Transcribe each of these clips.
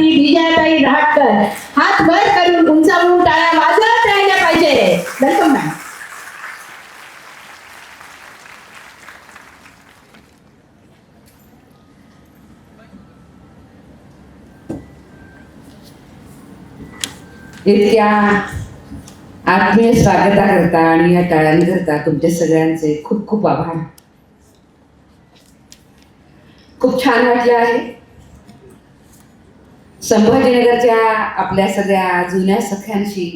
श्रीमती विजयाताई रहाटकर हात वर करून उंचावून टाळ्या वाजवत राहिल्या पाहिजे. Welcome ma'am. इतक्या आत्मीय स्वागताकरता आणि या टाळ्यांकरता तुमच्या सगळ्यांचे खूप खूप आभार. खूप छान वाटलं आहे. संभाजीनगरच्या आपल्या सगळ्या जुन्या सख्यांशी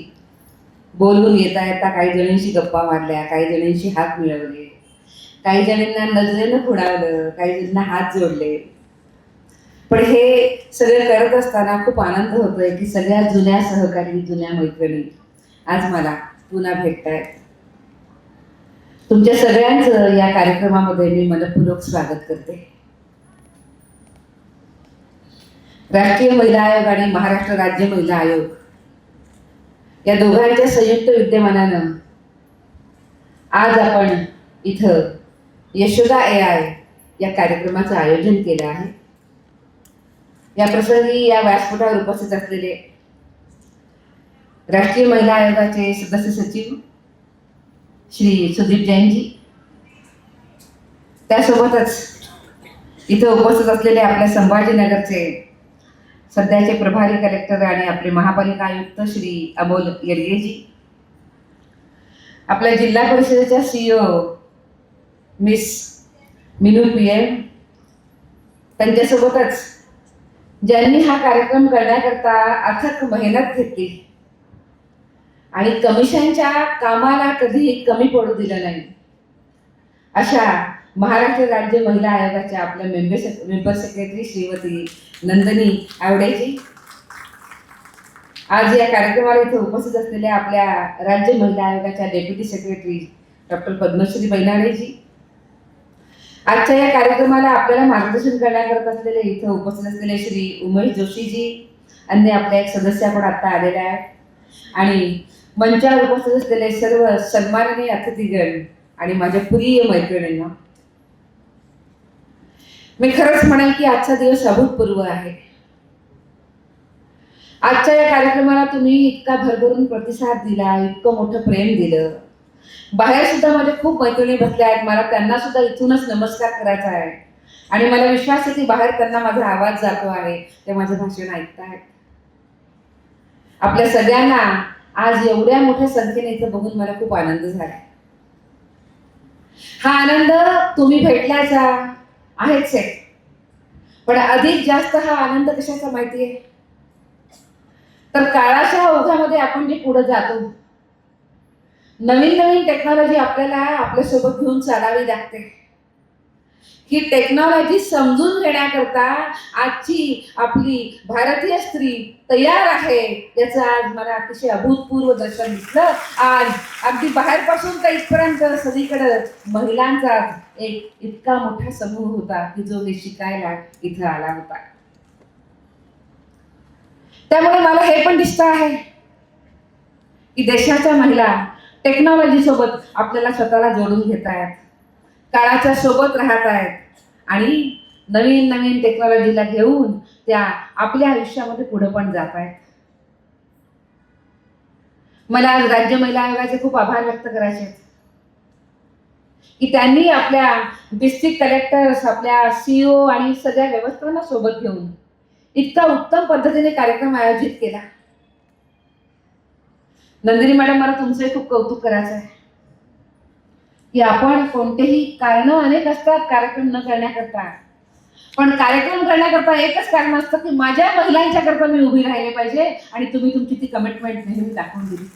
बोलून येता येता काही जणींशी गप्पा मारल्या, काही जणींशी हात मिळवले, काही जणींना नजरेनं खुणावलं, काही जणींना हात जोडले. पण हे सगळं करत असताना खूप आनंद होतोय की सगळ्या जुन्या सहकारी, जुन्या मैत्रिणी आज मला पुन्हा भेटतायत. तुमच्या सगळ्यांचं या कार्यक्रमामध्ये मी मनपूर्वक स्वागत करते. राष्ट्रीय महिला आयोग आणि महाराष्ट्र राज्य महिला आयोग या दोघांच्या संयुक्त विद्यमानानं आज आपण इथं यशोदा AI या कार्यक्रमाचं आयोजन केलं आहे. या प्रसंगी या व्यासपीठावर उपस्थित असलेले राष्ट्रीय महिला आयोगाचे सदस्य सचिव श्री सुदीप जैनजी, त्यासोबतच इथं उपस्थित असलेले आपल्या संभाजीनगरचे सध्याचे प्रभारी कलेक्टर आणि आपले महापालिका आयुक्त श्री अमोल येडगेजी, आपल्या जिल्हा परिषदेच्या CEO मिस मीनू PM, त्यांच्यासोबतच ज्यांनी हा कार्यक्रम करण्याकरता अथक मेहनत घेतली आणि कमिशनच्या कामाला कधीही कमी पडू दिलं नाही, अशा महाराष्ट्र राज्य महिला आयोगाच्या आपल्या मेंबर सेक्रेटरी श्रीमती नंदिनी आवडेजी, आज या कार्यक्रमाला इथे उपस्थित असलेल्या आपल्या राज्य महिला आयोगाच्या डेप्युटी सेक्रेटरी डॉक्टर पद्मश्री बैनाडेजी, आजच्या या कार्यक्रमाला आपल्याला मार्गदर्शन करण्याकरता असलेले इथे उपस्थित असलेले श्री उमेश जोशीजी, अन्य आपल्या एक सदस्य आपण आता आलेले आहेत, आणि मंचावर उपस्थित असलेले सर्व सन्माननीय अतिथीगण आणि माझ्या प्रिय मैत्रिणींना, मी खरंच म्हणेन की आजचा दिवस अभूतपूर्व आहे. आजच्या या कार्यक्रमाला तुम्ही इतका भरभरून प्रतिसाद दिला, इतकं मोठं प्रेम दिलं. बाहेर सुद्धा माझ्या खूप मैत्रिणी बसल्या आहेत, मला त्यांना सुद्धा इथूनच नमस्कार करायचा आहे आणि मला विश्वास आहे की बाहेर त्यांना माझा आवाज जातो आहे, ते माझं भाषण ऐकतायत. आपल्या सगळ्यांना आज एवढ्या मोठ्या संख्येने इथं बघून मला खूप आनंद झाला. हा आनंद तुम्ही भेटल्याचा आहेच आहे, पण अधिक जास्त हा आनंद कशाचा माहितीये, तर काळाच्या ओघामध्ये आपण जे पुढे जातो, नवीन नवीन टेक्नॉलॉजी आपल्याला आपल्यासोबत घेऊन चालावी लागते. ही टेक्नॉलॉजी समजून घेण्याकरता आजची आपली भारतीय स्त्री तयार आहे, याचं आज मला अतिशय अभूतपूर्व दर्शन दिसलं. आज अगदी बाहेरपासून तर इथपर्यंत सगळीकडे महिलांचा एक इतका मोठा समूह होता की जो हे शिकायला इथं आला होता. त्यामुळे मला हे पण दिसतं आहे की देशाच्या महिला टेक्नॉलॉजी सोबत आपल्याला स्वतःला जोडून घेत आहेत, काळाच्या सोबत राहत आहेत आणि नवीन नवीन टेक्नॉलॉजीला घेऊन त्या आपल्या आयुष्यामध्ये पुढे पण जात आहेत. मला आज राज्य महिला आयोगाचे खूप आभार व्यक्त करायचे आहेत की त्यांनी आपल्या डिस्ट्रिक्ट कलेक्टर्स, आपल्या CEO आणि सगळ्या व्यवस्थांना सोबत घेऊन इतका उत्तम पद्धतीने कार्यक्रम आयोजित केला. नंदिनी मॅडम, मला तुमचे खूप कौतुक करायचं आहे की आपण कोणतेही कारण अनेक असतात कार्यक्रम न करण्याकरता, पण कार्यक्रम करण्याकरता एकच कारण असतं की माझ्या महिलांच्या करता मी उभी राहिले पाहिजे, आणि तुम्ही तुमची ती कमिटमेंट नेहमी दाखवून दिली.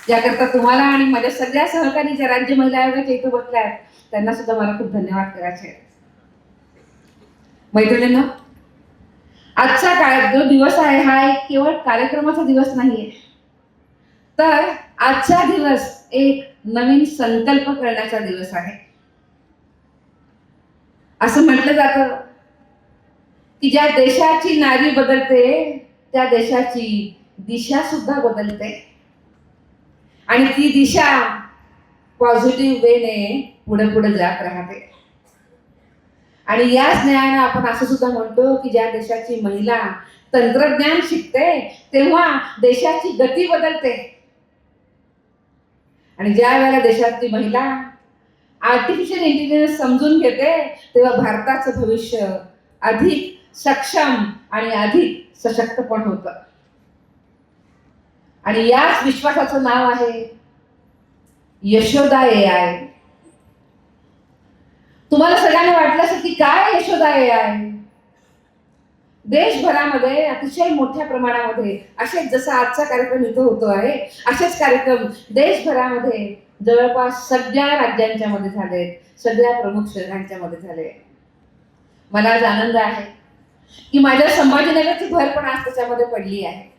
याकरता तुम्हाला आणि माझ्या सगळ्या सहकारी ज्या राज्य महिला आयोगाच्या इथे बसल्या आहेत त्यांना सुद्धा मला खूप धन्यवाद करायचे आहेत. मैत्रिणींनो, आजचा जो दिवस आहे हा एक केवळ कार्यक्रमाचा दिवस नाहीये, तर आजचा दिवस एक नवीन संकल्प करण्याचा दिवस आहे. असं म्हटलं जातं की ज्या देशाची नारी बदलते त्या देशाची दिशा सुद्धा बदलते, आणि ती दिशा पॉझिटिव्ह वेने पुढे पुढे जात राहते. आणि या स्नेहानं आपण असं सुद्धा म्हणतो की ज्या देशाची महिला तंत्रज्ञान शिकते तेव्हा देशाची गती बदलते, आणि ज्या वेळेला देशातली महिला आर्टिफिशियल इंटेलिजन्स समजून घेते तेव्हा भारताचं भविष्य अधिक सक्षम आणि अधिक सशक्त पण होतं. आणि याच विश्वासाचं नाव आहे यशोदा AI. तुम्हाला सगळ्यांना वाटलं असेल की काय यशोदा AI? देशभरामध्ये अतिशय मोठ्या प्रमाणामध्ये असेच, जसा आजचा कार्यक्रम इथं होतो आहे, असेच कार्यक्रम देशभरामध्ये जवळपास सगळ्या राज्यांच्या मध्ये झाले, सगळ्या प्रमुख शहरांच्या मध्ये झाले. मला आज आनंद आहे की माझ्या संभाजीनगरची भर पण आज त्याच्यामध्ये पडली आहे.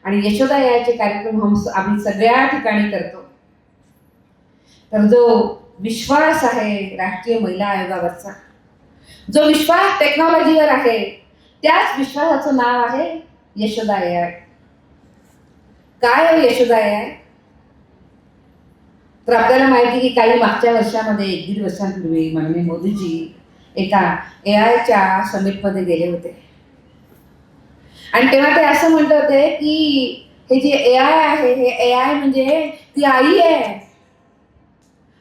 आणि यशोदा याचे कार्यक्रम आम्ही सगळ्या ठिकाणी करतो. तर जो विश्वास आहे राष्ट्रीय महिला आयोगावरचा, जो विश्वास टेक्नॉलॉजीवर आहे, त्याच विश्वासाचं नाव आहे यशोदा AI. काय आहे यशोदा AI? तर आपल्याला माहिती की काही मागच्या वर्षामध्ये 1-1.5 वर्षांपूर्वी माननीय मोदीजी एका AIच्या समिटमध्ये गेले होते, आणि तेव्हा ते असं म्हणत होते की हे जे AI आहे, हे AI म्हणजे ती आई आहे.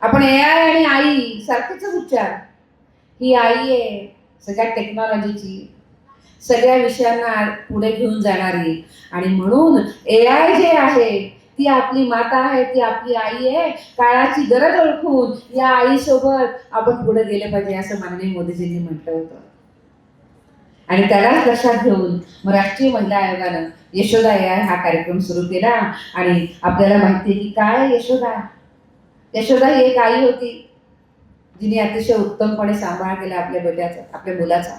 आपण AI आणि आई सारखेच उच्चार. ही आई आहे सगळ्या टेक्नॉलॉजीची, सगळ्या विषयांना पुढे घेऊन जाणारी, आणि म्हणून AI जे आहे ती आपली माता आहे, ती आपली आई आहे. काळाची गरज ओळखून या आईसोबत आपण पुढे गेले पाहिजे असं माननीय मोदीजींनी म्हटलं होतं. आणि त्यालाच लक्षात घेऊन मग राष्ट्रीय महिला आयोगानं यशोदा AI हा कार्यक्रम सुरू केला. आणि आपल्याला माहिती आहे की काय यशोदा? यशोदा ही एक आई होती जिने अतिशय उत्तमपणे सांभाळ केला आपल्या बेट्याचा, आपल्या मुलाचा.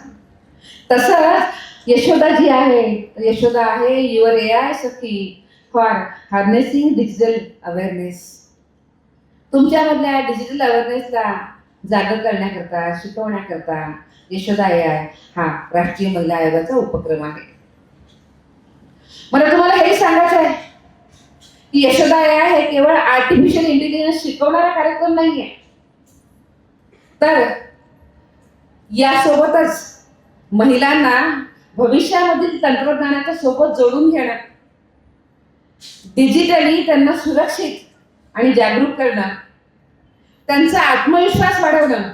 तसंच यशोदा जी आहे, यशोदा आहे युअर AI सखी फॉर हार्नेसिंग डिजिटल अवेअरनेस. तुमच्यामधल्या डिजिटल अवेअरनेसला जागर करण्याकरता, शिकवण्याकरता यशोदा AI हा राष्ट्रीय महिला आयोगाचा उपक्रम आहे. मला तुम्हाला हे सांगायचं आहे की यशोदा AI हे केवळ आर्टिफिशियल इंटेलिजन्स शिकवणारा कार्यक्रम नाहीये, तर यासोबतच महिलांना भविष्यामधील तंत्रज्ञानाच्या सोबत जोडून घेणं, डिजिटली त्यांना सुरक्षित आणि जागरूक करणं, त्यांचा आत्मविश्वास वाढवणं,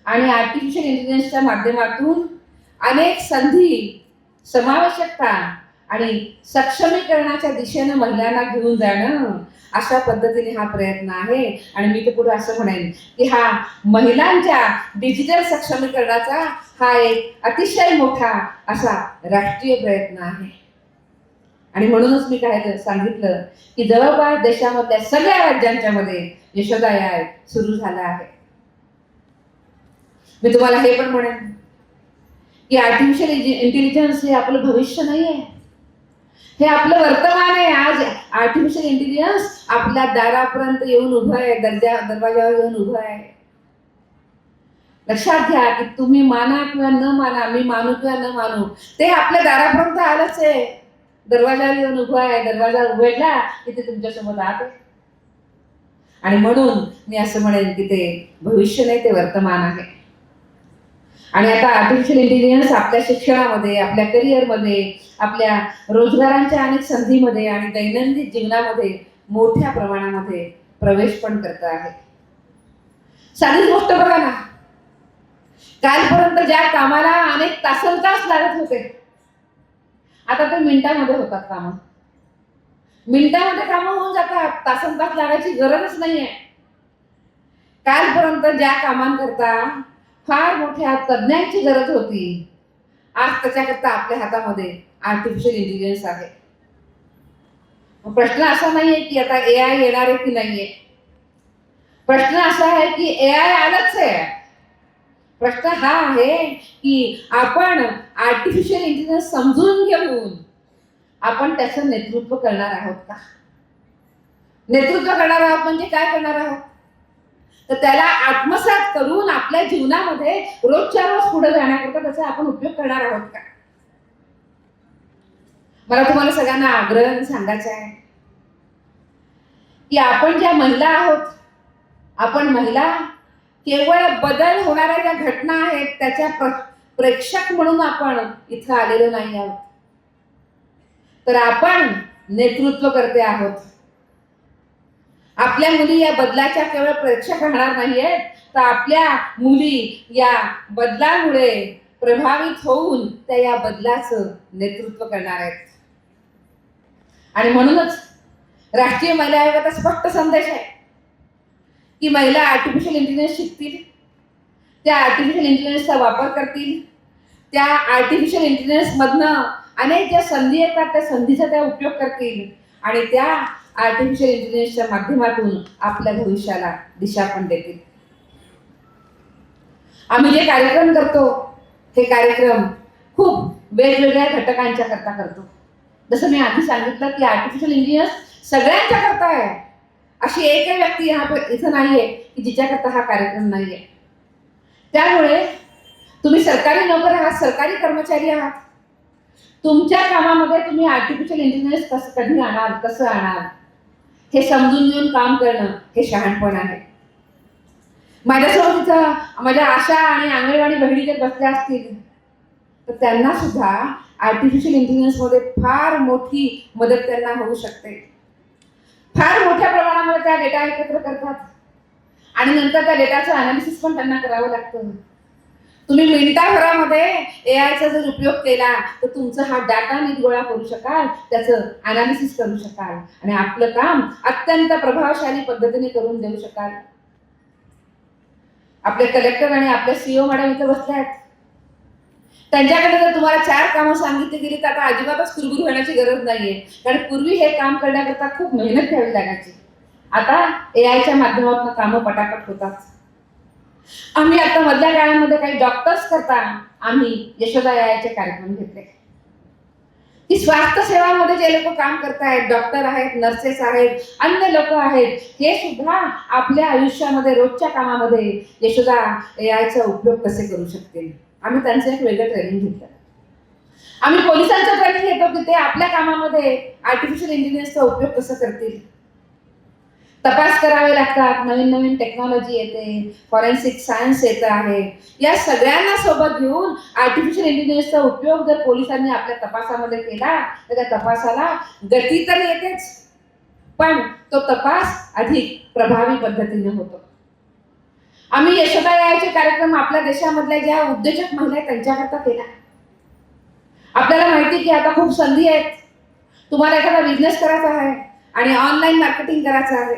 आणि आर्टिफिशियल इंटेलिजन्सच्या माध्यमातून अनेक संधी, समावेशकता आणि सक्षमीकरणाच्या दिशेनं महिलांना घेऊन जाणं, अशा पद्धतीने हा प्रयत्न आहे. आणि मी तर पुढे असं म्हणेन की हा महिलांच्या डिजिटल सक्षमीकरणाचा हा एक अतिशय मोठा असा राष्ट्रीय प्रयत्न आहे. आणि म्हणूनच मी काय सांगितलं की जवळपास देशामधल्या सगळ्या राज्यांच्या मध्ये यशोदा AI सुरू झाला आहे. मी तुम्हाला हे पण म्हणेन की आर्टिफिशियल इंटेलिजन्स हे आपलं भविष्य नाही आहे, हे आपलं वर्तमान आहे. आज आर्टिफिशियल इंटेलिजन्स आपल्या दारापर्यंत येऊन उभं आहे, दरवाजावर येऊन उभं आहे. लक्षात घ्या की तुम्ही माना किंवा न माना, मी मानू किंवा न मानू, ते आपल्या दारापर्यंत आलंच आहे, दरवाजावर येऊन उभं आहे. दरवाजा उघडला की ते तुमच्यासोबत आत आहे. आणि म्हणून मी असं म्हणेन की ते भविष्य नाही, ते वर्तमान आहे. आणि आता आर्टिफिशियल इंटेलिजन्स आपल्या शिक्षणामध्ये, आपल्या करिअरमध्ये, आपल्या रोजगारांच्या अनेक संधीमध्ये आणि दैनंदिन जीवनामध्ये मोठ्या प्रमाणामध्ये प्रवेश पण करत आहे. साधीच गोष्ट बघा ना, कालपर्यंत ज्या कामाला अनेक तासंतास लागत होते, आता ते मिनिटामध्ये होतात कामं. मिनिटामध्ये कामं होऊन जातात, तासंतास लागायची गरजच नाहीये. कालपर्यंत ज्या कामांकरता फार मोठ्या तज्ञांची गरज होती, आज त्याच्याकरता आपल्या हातामध्ये आर्टिफिशियल इंटेलिजन्स आहे. प्रश्न असा नाहीये की आता AI येणार आहे की नाहीये, प्रश्न असा आहे की AI आलंच आहे. प्रश्न हा आहे की आपण आर्टिफिशियल इंटेलिजन्स समजून घेऊन आपण त्याचं नेतृत्व करणार आहोत का? नेतृत्व करणार आहोत म्हणजे काय करणार आहोत? तर त्याला आत्मसात करून आपल्या जीवनामध्ये रोजच्या रोज पुढे जाण्याकरता त्याचा आपण उपयोग करणार आहोत का? मला तुम्हाला सगळ्यांना आग्रहाने सांगायचं आहे की आपण ज्या महिला आहोत, आपण महिला केवळ बदल होणाऱ्या ज्या घटना आहेत त्याच्या प्रेक्षक म्हणून आपण इथं आलेलो नाही आहोत, तर आपण नेतृत्व करते आहोत. आपल्या मुली या बदलाच्या केवळ प्रेक्षक राहणार नाहीयेत, तर आपल्या मुली या बदलामुळे प्रभावित होऊन त्या या बदलाचं नेतृत्व करणार आहेत. आणि म्हणूनच राष्ट्रीय महिला आयोगाचा स्पष्ट संदेश आहे की महिला आर्टिफिशियल इंटेलिजन्स शिकतील, त्या आर्टिफिशियल इंटेलिजन्सचा वापर करतील, त्या आर्टिफिशियल इंटेलिजन्स मधनं अनेक ज्या संधी येतात त्या संधीचा त्या उपयोग करतील आणि त्या आर्टिफिशियल इंटेलिजन्सच्या माध्यमातून आपल्या भविष्याला दिशा पण देतील. आम्ही जे कार्यक्रम करतो हे कार्यक्रम खूप वेगवेगळ्या घटकांच्या करता करतो. जसं मी आधी सांगितलं की आर्टिफिशियल इंटेलिजन्स सगळ्यांच्या करता आहे, अशी एकही व्यक्ती इथं नाहीये की जिच्याकरता हा कार्यक्रम नाहीये. त्यामुळे तुम्ही सरकारी नोकर आहात, सरकारी कर्मचारी आहात, तुमच्या कामामध्ये तुम्ही आर्टिफिशियल इंटेलिजन्स कधी आणणार, कसं आणणार हे समजून घेऊन काम करणं हे शहाणपण आहे. माझ्यासोबत इथं माझ्या आशा आणि अंगणवाडी बहिणी जर बसल्या असतील तर त्यांना सुद्धा आर्टिफिशियल इंटेलिजन्स मध्ये फार मोठी मदत त्यांना होऊ शकते. फार मोठ्या प्रमाणामध्ये त्या डेटा एकत्र करतात आणि नंतर त्या डेटाचं अनालिसिस पण त्यांना करावं लागतं. तुम्ही मिनिटाभरामध्ये एआयचा जर उपयोग केला तर तुमचा हा डाटा नीट गोळा करू शकाल, त्याचं अनालिसिस करू शकाल आणि आपलं काम अत्यंत प्रभावशाली पद्धतीने करून देऊ शकाल. आपले कलेक्टर आणि आपले सीईओ मॅडम इथे बसले आहेत. त्यांच्याकडे जर तुम्हाला 4 कामं सांगितली गेली तर आता अजिबातच कुरबुर होण्याची गरज नाहीये, कारण पूर्वी हे काम करण्याकरता खूप मेहनत घ्यावी लागायची. आता एआयच्या माध्यमातून कामं पटापट होतात. आम्ही आता मधल्या काळामध्ये काही डॉक्टर्स करता आम्ही यशोदा एआयचे कार्यक्रम घेतले की स्वास्थ्य सेवामध्ये जे लोक काम करतायत, डॉक्टर आहेत, नर्सेस आहेत, अन्य लोक आहेत, हे सुद्धा आपल्या आयुष्यामध्ये रोजच्या कामामध्ये यशोदा एआयचा उपयोग कसे करू शकतील, आम्ही त्यांचं एक वेगळं ट्रेनिंग घेतलं. आम्ही पोलिसांचं ट्रेनिंग घेतो की ते आपल्या कामामध्ये आर्टिफिशियल इंटेलिजन्सचा उपयोग कसं करतील. तपास करावे लागतात, नवीन नवीन टेक्नॉलॉजी येते, फॉरेन्सिक सायन्स येतं आहे. या सगळ्यांना सोबत घेऊन आर्टिफिशियल इंटेलिजन्सचा उपयोग जर पोलिसांनी आपल्या तपासामध्ये केला तर त्या तपासाला गती तर येतेच, पण तो तपास अधिक प्रभावी पद्धतीने होतो. आम्ही यशोदा एआयचे कार्यक्रम आपल्या देशामधल्या ज्या उद्योजक महिला आहेत त्यांच्याकरता केला. आपल्याला माहिती की आता खूप संधी आहेत. तुम्हाला एखादा बिझनेस करायचा आहे आणि ऑनलाईन मार्केटिंग करायचं आहे,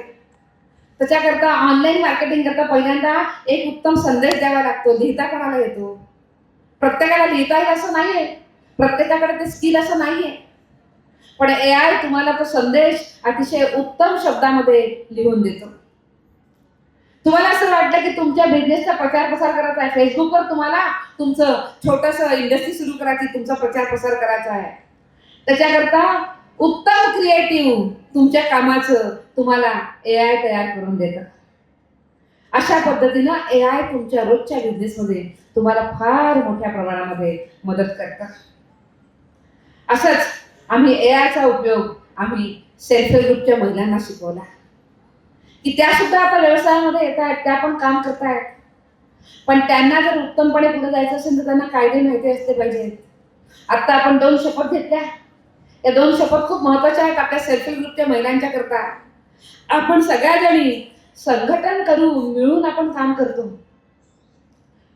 त्याच्याकरता ऑनलाईन मार्केटिंग करता पहिल्यांदा एक उत्तम संदेश द्यावा लागतो. लिहिता कोणाला येतो? प्रत्येकाला लिहिता येईल असं नाहीये, प्रत्येकाकडे ते स्किल असं नाहीये, पण एआय तुम्हाला तो संदेश अतिशय उत्तम शब्दामध्ये लिहून देतो. तुम्हाला असं वाटलं की तुमच्या बिझनेसचा प्रचार प्रसार करायचा आहे, फेसबुकवर तुम्हाला तुमचं छोटंसं इंडस्ट्री सुरू करायची, तुमचा प्रचार प्रसार करायचा आहे, त्याच्याकरता उत्तम क्रिएटिव्ह तुमच्या कामाचं तुम्हाला एआय तयार करून देतं. अशा पद्धतीनं एआय तुमच्या रोजच्या बिझनेसमध्ये तुम्हाला फार मोठ्या प्रमाणामध्ये मदत करतं. असंच आम्ही एआयचा उपयोग आम्ही सेल्फ हेल्प ग्रुपच्या महिलांना शिकवला की त्या सुद्धा आता व्यवसायामध्ये येत आहेत, त्या पण काम करतायत, पण त्यांना जर उत्तमपणे पुढे जायचं असेल तर त्यांना कायदे माहिती असले पाहिजेत. आता आपण 2 शपथ घेतल्या, या 2 शपथ खूप महत्वाच्या आहेत आपल्या सेल्फ हेल्प ग्रुपच्या महिलांच्या करता. आपण सगळ्या जणी संघटन करून मिळून आपण काम करतो,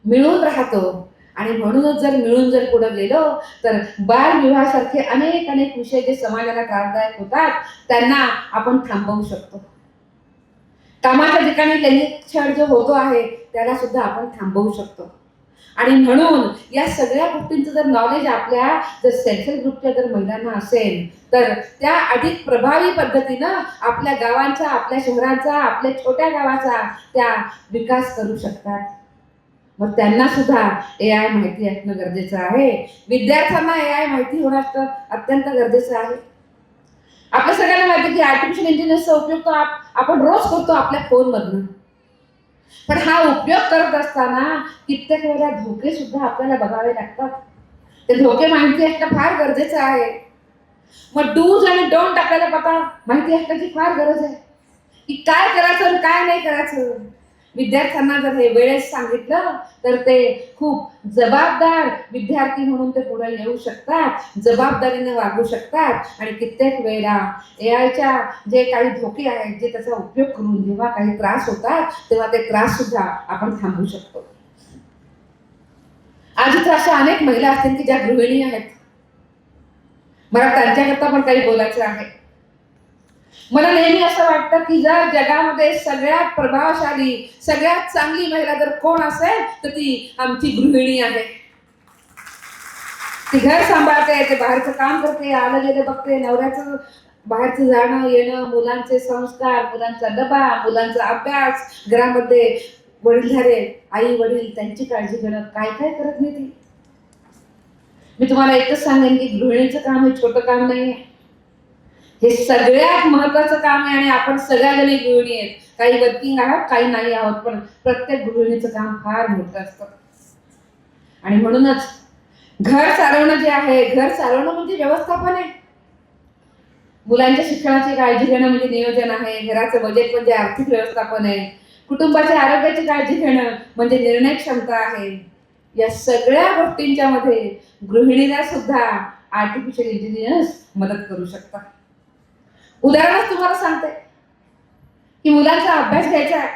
मिळून राहतो आणि म्हणूनच जर मिळून जर पुढे गेलो तर बालविवाहासारखे अनेक अनेक विषय जे समाजाला त्रासदायक होतात त्यांना आपण थांबवू शकतो. कामाच्या ठिकाणी लैंगिक छळ जो होतो आहे त्याला सुद्धा आपण थांबवू शकतो. आणि म्हणून या सगळ्या गोष्टींचं जर नॉलेज आपल्या जर सेल्फ हेल्प ग्रुपच्या जर महिलांना असेल तर त्या अधिक प्रभावी पद्धतीनं आपल्या गावांचा, आपल्या शहराचा, आपल्या छोट्या गावाचा त्या विकास करू शकतात. मग त्यांना सुद्धा एआय माहिती असणं गरजेचं आहे. विद्यार्थ्यांना एआय माहिती होणं अत्यंत गरजेचं आहे. आपल्या सगळ्यांना माहिती की आर्टिफिशियल इंटेलिजन्सचा उपयोग तो आपण रोज करतो आपल्या फोनमधून, पण हा उपयोग करत असताना कित्येक वेळेला धोके सुद्धा आपल्याला बघावे लागतात. ते धोके माहिती असणं फार गरजेचं आहे. मग डूज आणि डोंट आपल्याला माहिती असण्याची फार गरज आहे की काय करायचं आणि काय नाही करायचं. विद्यार्थ्यांना जर हे वेळेस सांगितलं तर ते खूप जबाबदार विद्यार्थी म्हणून ते पुढे येऊ शकतात, जबाबदारीने वागू शकतात आणि कित्येक वेळेला एआयच्या जे काही धोके आहेत, जे त्याचा उपयोग करून जेव्हा काही त्रास होतात तेव्हा ते त्रास सुद्धा आपण थांबवू शकतो. आज इथे अशा अनेक महिला असतील की ज्या गृहिणी आहेत. मला त्यांच्याकरता पण काही बोलायचं आहे. मला नेहमी असं वाटतं की जर जगामध्ये सगळ्यात प्रभावशाली, सगळ्यात चांगली महिला जर कोण असेल तर ती आमची गृहिणी आहे. ती घर सांभाळते, ते बाहेरचं काम करते, आलं गेलं बघते, नवऱ्याचं बाहेरचं जाणं येणं, मुलांचे संस्कार, मुलांचा डबा, मुलांचा अभ्यास, घरामध्ये वडीलधारे आई वडील त्यांची काळजी घेणं, काय काय करत नाही ती. मी तुम्हाला एकच सांगेन की गृहिणीचं काम हे छोटं काम नाही आहे. हे सगळ्यात महत्वाचं काम आहे आणि आपण सगळ्याजणी गृहिणी आहेत. काही वर्किंग आहोत, काही नाही आहोत, पण प्रत्येक गृहिणीचं काम फार मोठं असतं. आणि म्हणूनच घर चालवणं जे आहे, घर चालवणं म्हणजे व्यवस्थापन आहे. मुलांच्या शिक्षणाची काळजी घेणं म्हणजे नियोजन आहे, घराचं बजेट म्हणजे आर्थिक व्यवस्थापन आहे, कुटुंबाच्या आरोग्याची काळजी घेणं म्हणजे निर्णय क्षमता आहे. या सगळ्या गोष्टींच्या मध्ये गृहिणीला सुद्धा आर्टिफिशियल इंटेलिजन्स मदत करू शकतात. उदाहरणच तुम्हाला सांगते की मुलांचा अभ्यास घ्यायचा आहे.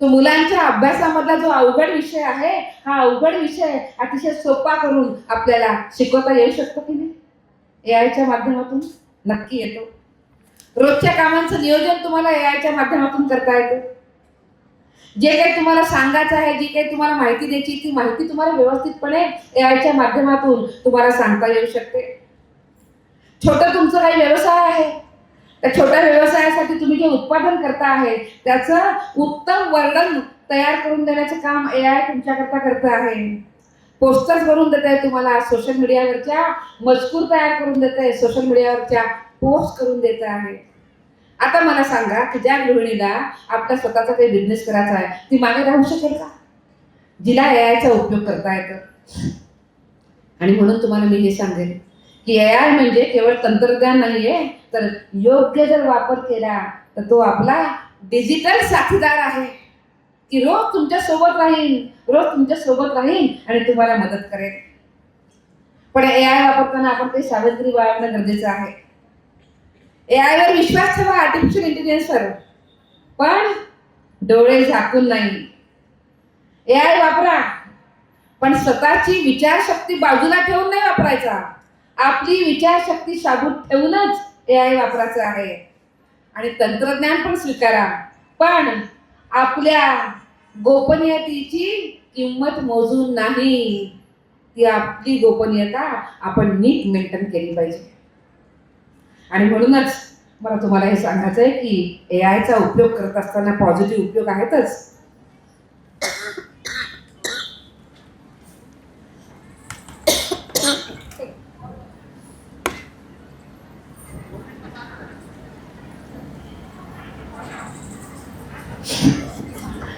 तो मुलांच्या अभ्यासामधला जो अवघड विषय आहे, हा अवघड विषय अतिशय सोपा करून आपल्याला शिकवता येऊ शकतो की नाही? एआयच्या माध्यमातून नक्की येतो. रोजच्या कामांचं नियोजन तुम्हाला एआयच्या माध्यमातून करता येतं. जे काही तुम्हाला सांगायचं आहे, जी काही तुम्हाला माहिती द्यायची, ती माहिती तुम्हाला व्यवस्थितपणे एआयच्या माध्यमातून तुम्हाला सांगता येऊ शकते. छोटा तुमचा काही व्यवसाय आहे, त्या छोट्या व्यवसायासाठी तुम्ही जे उत्पादन करता आहे त्याचं उत्तम वर्णन तयार करून देण्याचं काम एआय तुमच्याकरता करत आहे. पोस्टर्स बनवून देत आहे तुम्हाला, सोशल मीडियावरच्या मजकूर तयार करून देत आहे, सोशल मीडियावरच्या पोस्ट करून देत आहे. आता मला सांगा की ज्या गृहिणीला आपला स्वतःचा काही बिझनेस करायचा आहे, ती मागे राहू शकेल का? जिला एआयचा उपयोग करता येतो. आणि म्हणून तुम्हाला मी हे सांगेन की एआय म्हणजे केवळ तंत्रज्ञान नाहीये, तर योग्य जर वापर केला तर तो आपला डिजिटल साथीदार आहे की रोज तुमच्या सोबत राहील, रोज तुमच्या सोबत राहील आणि तुम्हाला मदत करेल. पण एआय वापरताना आपण काही सावधगिरी बाळगणं गरजेचं आहे. एआय वर विश्वास ठेवा, आर्टिफिशियल इंटेलिजन्सवर, पण डोळे झाकून नाही. एआय वापरा, पण स्वतःची विचारशक्ती बाजूला ठेवून नाही वापरायचा. आपली विचारशक्ती शाबूत ठेवूनच एआय वापरायचं आहे. आणि तंत्रज्ञान पण स्वीकारा, पण आपल्या गोपनीयतेची किंमत मोजून नाही. ती आपली गोपनीयता आपण नीट मेंटेन केली पाहिजे. आणि म्हणूनच मला तुम्हाला हे सांगायचं आहे की एआयचा उपयोग करत असताना पॉझिटिव्ह उपयोग आहेतच,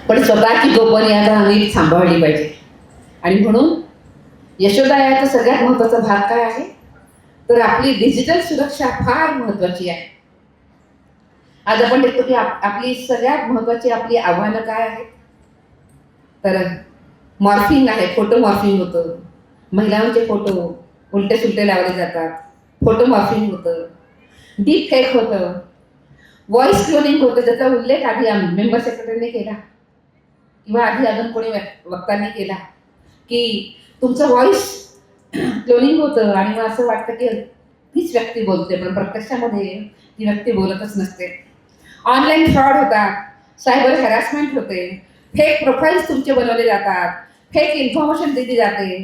पण स्वतःची गोपनीयता नीट सांभाळली पाहिजे. आणि म्हणून यशोदा याचा सगळ्यात महत्त्वाचा भाग काय आहे, तर आपली डिजिटल सुरक्षा फार महत्त्वाची आहे. आज आपण देखतो की आपली सगळ्यात महत्त्वाची आपली आव्हानं काय आहेत, तर मॉर्फिंग आहे. फोटो मॉर्फिंग होतं, महिलांचे फोटो उलटे सुलटे लावले जातात, फोटो मॉर्फिंग होतं, डीप फेक होतं, व्हॉइस क्लोनिंग होतं, ज्याचा उल्लेख आधी मेंबर सेक्रेटरीने केला किंवा आधी अजून कोणी वक्तांनी केला की तुमचं व्हॉइस क्लोनिंग होतं आणि मग असं वाटतं की तीच व्यक्ती बोलते, पण प्रत्यक्षामध्ये ती व्यक्ती बोलतच नसते. ऑनलाईन फ्रॉड होतात, सायबर हॅरासमेंट होते, फेक प्रोफाईल्स तुमचे बनवले जातात, फेक इन्फॉर्मेशन दिली जाते,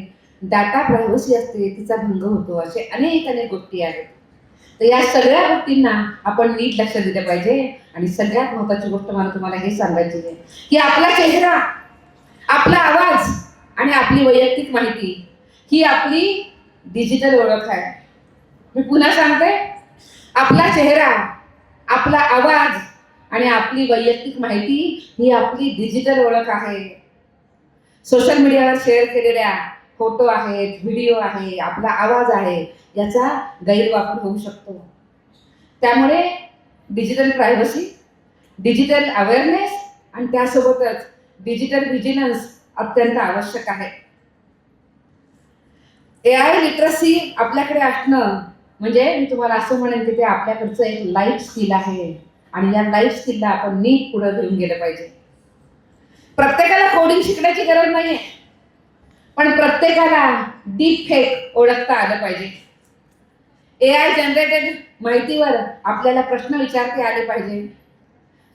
डाटा प्रायव्हसी असते तिचा भंग होतो. असे अनेक गोष्टी आहेत. तर या सगळ्या गोष्टींना आपण नीट लक्ष दिलं पाहिजे. आणि सगळ्यात महत्त्वाची गोष्ट मला तुम्हाला हे सांगायची आहे की आपला चेहरा, आपला आवाज आणि आपली वैयक्तिक माहिती ही आपली डिजिटल ओळख आहे. मी पुन्हा सांगते, आपला चेहरा, आपला आवाज आणि आपली वैयक्तिक माहिती ही आपली डिजिटल ओळख आहे. सोशल मीडियावर शेअर केलेल्या फोटो आहेत, व्हिडिओ आहे, आपला आवाज आहे, याचा गैरवापर होऊ शकतो. त्यामुळे डिजिटल प्रायव्हसी, डिजिटल अवेअरनेस आणि त्यासोबतच डिजिटल व्हिजिलन्स अत्यंत आवश्यक आहे. AI लिटरसी आपल्याकडे असणं म्हणजे मी तुम्हाला असं म्हणेन की ते आपल्याकडचं एक लाईफ स्किल आहे आणि या लाईफ स्किलला आपण नीट पुढे घेऊन गेलं पाहिजे. प्रत्येकाला कोडिंग शिकण्याची गरज नाहीये, पण प्रत्येकाला डीप फेक ओळखता आलं पाहिजे. AI जनरेटेड माहितीवर आपल्याला प्रश्न विचारता आले पाहिजे.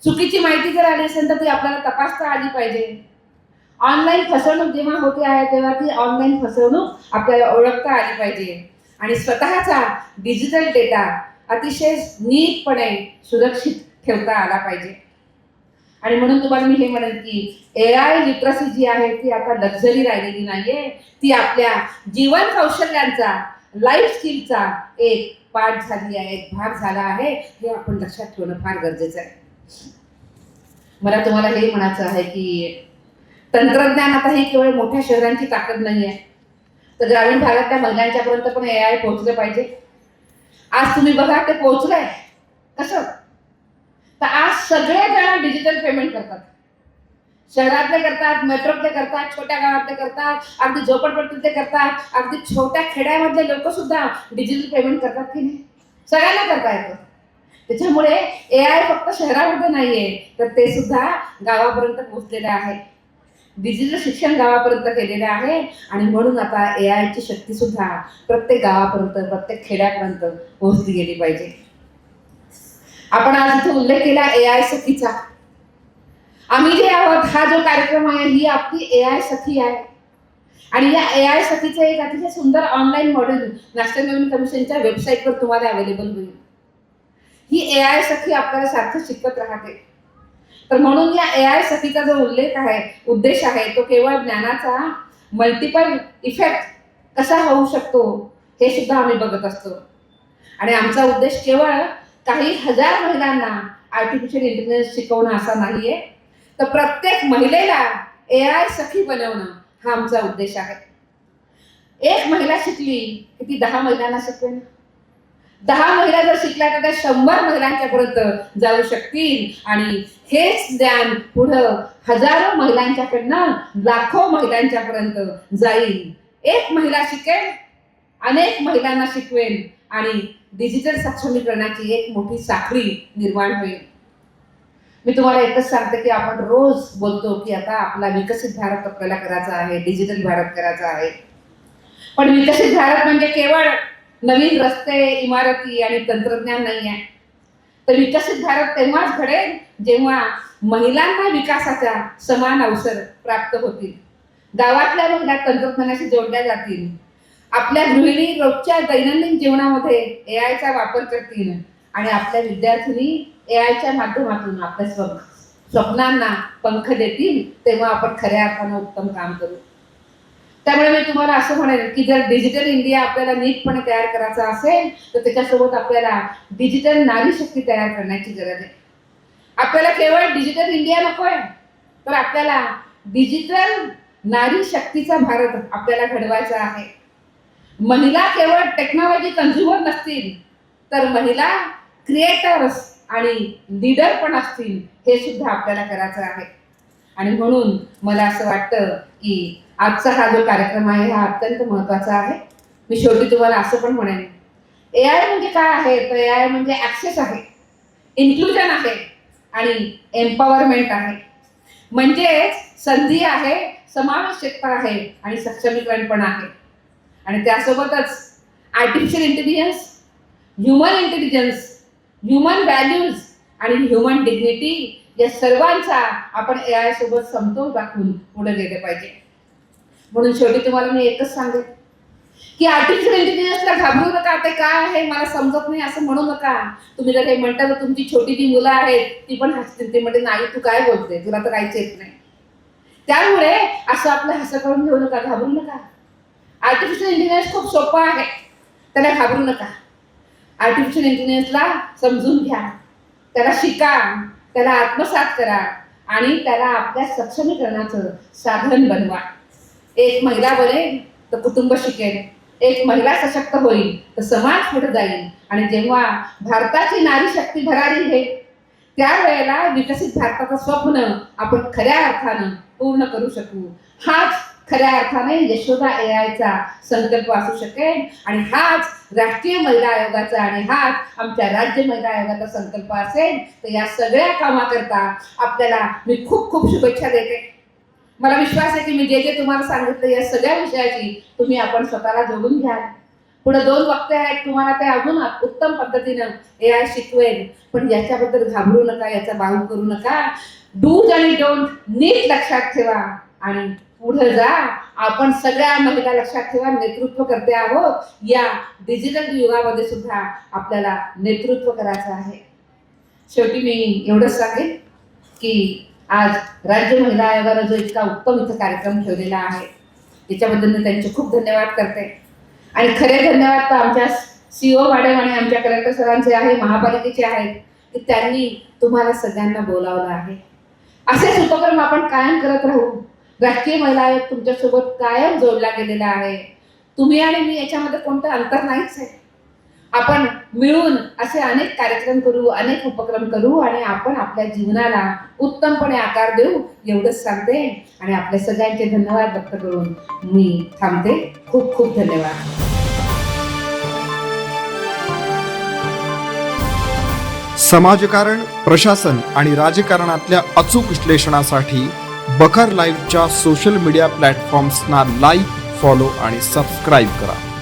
चुकीची माहिती जर आली असेल तर ती आपल्याला तपासता आली पाहिजे. ऑनलाईन फसवणूक जेव्हा होते आहे तेव्हा ती ऑनलाईन फसवणूक आपल्याला ओळखता आली पाहिजे आणि स्वतःचा डिजिटल डेटा अतिशय नीटपणे सुरक्षित ठेवता आला पाहिजे. आणि म्हणून तुम्हाला मी हे म्हणेन की AI लिटरसी जी आहे ती आता लक्झरी राहिलेली नाहीये, ती आपल्या जीवन कौशल्यांचा लाईफ स्किलचा एक पार्ट झाली आहे, एक भाग झाला आहे. हे आपण लक्षात ठेवणं फार गरजेचं आहे. मला तुम्हाला हे म्हणायचं आहे की तंत्रज्ञान आता ही केवळ मोठ्या शहरांची ताकद नाही आहे, तर ग्रामीण भागातल्या महिलांच्या पर्यंत पण AI पोहोचलं पाहिजे. आज तुम्ही बघा ते पोहोचलंय कसं, तर आज सगळे जण डिजिटल पेमेंट करतात. शहरातले करतात, मेट्रोतले करतात, छोट्या गावातले करतात, अगदी झोपडपट्टीतले करतात, अगदी छोट्या खेड्यामधले लोक सुद्धा डिजिटल पेमेंट करतात की नाही, सगळ्यांना करता येतं. त्याच्यामुळे AI फक्त शहरामध्ये नाहीये, तर ते सुद्धा गावापर्यंत पोहोचलेलं आहे. डिजिटल शिक्षण गावापर्यंत केलेलं आहे आणि म्हणून आता AI ची शक्ती सुद्धा प्रत्येक गावापर्यंत, प्रत्येक खेड्यापर्यंत पोहोचली गेली पाहिजे. आपण आज इथे उल्लेख केला AI सखीचा. आम्ही जे आहोत हा जो कार्यक्रम आहे ही आपली AI सखी आहे आणि या AI सखीचं एक अतिशय सुंदर ऑनलाईन मॉडेल नॅशनल लेव्हल कमिशनच्या वेबसाईटवर तुम्हाला अवेलेबल होईल. ही AI सखी आपल्याला सारखं शिकवत राहते. तर म्हणून या AI सखीचा जो उल्लेख आहे, उद्देश आहे, तो केवळ ज्ञानाचा मल्टिपल इफेक्ट कसा होऊ शकतो हे सुद्धा आम्ही बघत असतो. आणि आमचा उद्देश केवळ काही हजार महिलांना आर्टिफिशियल इंटेलिजन्स शिकवणं असा नाहीये, तर प्रत्येक महिलेला AI सखी बनवणं हा आमचा उद्देश आहे. एक महिला शिकली की ती 10 महिलांना शिकवेल. 10 महिला जर शिकल्या तर त्या 100 महिलांच्या पर्यंत जाऊ शकतील आणि हेच ज्ञान पुढं हजारो महिलांच्याकडनं लाखो महिलांच्या पर्यंत जाईल. एक महिला शिकेल, अनेक महिलांना शिकवेल आणि डिजिटल सक्षमीकरणाची एक मोठी साखळी निर्माण होईल. मी तुम्हाला एकच सांगते की आपण रोज बोलतो की आता आपला विकसित भारत आपल्याला करायचा आहे, डिजिटल भारत करायचा आहे. पण विकसित भारत म्हणजे केवळ नवीन रस्ते, इमारती आणि तंत्रज्ञान नाही आहे. तर विकसित भारत तेव्हाच घडेल जेव्हा महिलांना विकासाच्या समान अवसर प्राप्त होतील. गावातल्या महिला तंत्रज्ञानाशी जोडल्या जातील. आपल्या गृहिणी रोजच्या दैनंदिन जीवनामध्ये AI चा वापर करतील आणि आपल्या विद्यार्थिनी AI च्या माध्यमातून आपल्या स्वप्नांना पंख देतील. तेव्हा आपण खऱ्या अर्थानं उत्तम काम करू. त्यामुळे मी तुम्हाला असं म्हणेन की जर डिजिटल इंडिया आपल्याला नीटपणे तयार करायचा असेल तर त्याच्यासोबत आपल्याला डिजिटल नारी शक्ती तयार करण्याची गरज आहे. आपल्याला केवळ डिजिटल इंडिया नकोय, तर आपल्याला डिजिटल नारी शक्तीचा भारत आपल्याला घडवायचा आहे. महिला केवळ टेक्नॉलॉजी कन्झ्युमर नसतील, तर महिला क्रिएटर्स आणि लीडर पण असतील, हे सुद्धा आपल्याला करायचं आहे. आणि म्हणून मला असं वाटतं की आजचा हा जो कार्यक्रम आहे हा अत्यंत महत्त्वाचा आहे. मी शेवटी तुम्हाला असं पण म्हणेन, AI म्हणजे काय आहे, तर AI म्हणजे ॲक्सेस आहे, इन्क्लुजन आहे आणि एम्पॉवरमेंट आहे. म्हणजेच संधी आहे, समावेशकता आहे आणि सक्षमीकरण पण आहे. आणि त्यासोबतच artificial intelligence, human intelligence, human values आणि ह्युमन डिग्निटी या सर्वांचा आपण AI सोबत समतोल राखून पुढे गेले पाहिजे. म्हणून शेवटी तुम्हाला मी एकच सांगेन की आर्टिफिशियल इंटेलिजन्सला घाबरू नका, ते काय आहे मला समजत नाही असं म्हणू नका. तुम्ही जर हे म्हणता तर तुमची छोटी जी मुलं आहेत ती पण हसतील, ते म्हणते नाही तू काय बोलते, तुला तर काहीच येत नाही. त्यामुळे असं आपलं हसं करून घेऊ नका, घाबरू नका. आर्टिफिशियल इंटेलिजन्स खूप सोपं आहे, त्याला घाबरू नका. आर्टिफिशियल इंटेलिजन्सला समजून घ्या, त्याला शिका, त्याला आत्मसात करा आणि त्याला आपल्या सक्षमीकरणाचं साधन बनवा. एक महिला बनेल तर कुटुंब शिकेल, एक महिला सशक्त होईल तर समाज पुढे जाईल आणि जेव्हा भारताची नारी शक्ती भरारी आहे त्यावेळेला विकसित भारताचं स्वप्न आपण खऱ्या अर्थानं पूर्ण करू शकू. हाच खऱ्या अर्थाने यशोदा एआयचा संकल्प असू शकेल आणि हाच राष्ट्रीय महिला आयोगाचा आणि हाच आमच्या राज्य महिला आयोगाचा संकल्प असेल. तर या सगळ्या कामाकरता आपल्याला मी खूप खूप शुभेच्छा देते. मला विश्वास आहे की मी जे जे तुम्हाला सांगितलं या सगळ्या विषयाची तुम्ही आपण स्वतःला जोडून घ्याल. पुढे 2 वक्ते आहेत, तुम्हाला ते अजून उत्तम पद्धतीनं एआय शिकवेल. पण याच्याबद्दल घाबरू नका, याचा बाहू करू नका. डूज आणि डोंट नीट लक्षात ठेवा आणि पुढे जा. आपण सगळ्या महिला लक्षात ठेवा, नेतृत्व करते आहोत. या डिजिटल युगामध्ये सुद्धा आपल्याला नेतृत्व करायचं आहे. शेवटी मी एवढंच सांगेन की आज राज्य महिला आयोगानं जो इतका उत्तम इथं कार्यक्रम ठेवलेला आहे त्याच्याबद्दल मी त्यांचे खूप धन्यवाद करते. आणि खरे धन्यवाद तर आमच्या CEO मॅडम आणि आमच्या कलेक्टर सरांचे आहे, महापालिकेचे आहेत की त्यांनी तुम्हाला सगळ्यांना बोलावलं आहे. असेच उपक्रम आपण कायम करत राहू. राष्ट्रीय महिला आयोग तुमच्यासोबत कायम जोडला गेलेला आहे. तुम्ही आणि मी याच्यामध्ये कोणतं अंतर नाहीच आहे. आपण मिळून असे अनेक कार्यक्रम करू, अनेक उपक्रम करू आणि आपण आपल्या जीवनाला उत्तमपणे आकार देऊ एवढंच सांगते आणि आपल्या सगळ्यांचे धन्यवाद व्यक्त करून मी थांबते. खूप खूप धन्यवाद. समाजकारण, प्रशासन आणि राजकारणातल्या अचूक विश्लेषणासाठी बखर लाईव्हच्या सोशल मीडिया प्लॅटफॉर्म्सना लाईक, फॉलो आणि सबस्क्राईब करा.